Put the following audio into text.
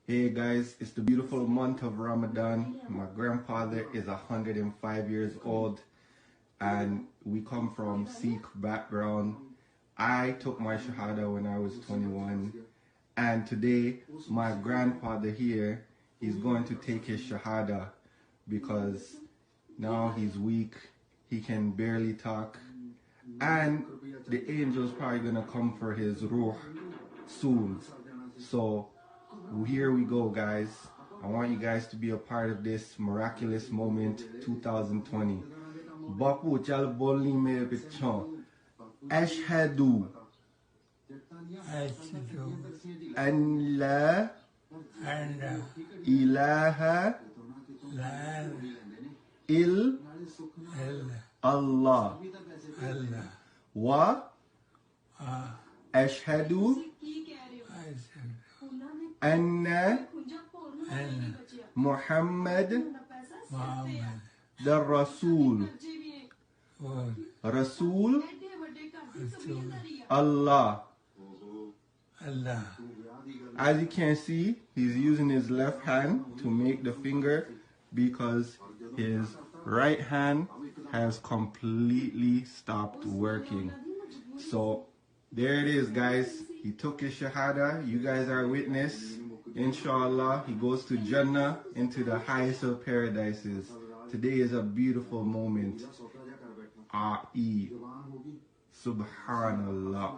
Hey guys, it's the beautiful month of Ramadan. My grandfather is 105 years old and we come from Sikh background. I took my Shahada when I was 21 and today my grandfather here is going to take his Shahada because now he's weak, he can barely talk, and the angel's probably going to come for his ruh soon. So here we go, guys. I want you guys to be a part of this miraculous moment 2020. Bapu chal bolni mere pichon. Ashhadu an la ilaha il Allah wa ashhadu anna Muhammad the Rasul Allah. As you can see, he's using his left hand to make the finger because his right hand has completely stopped working. So there it is, guys. He took his Shahada. You guys are witness. Inshallah, he goes to Jannah, into the highest of paradises. Today is a beautiful moment. Subhanallah.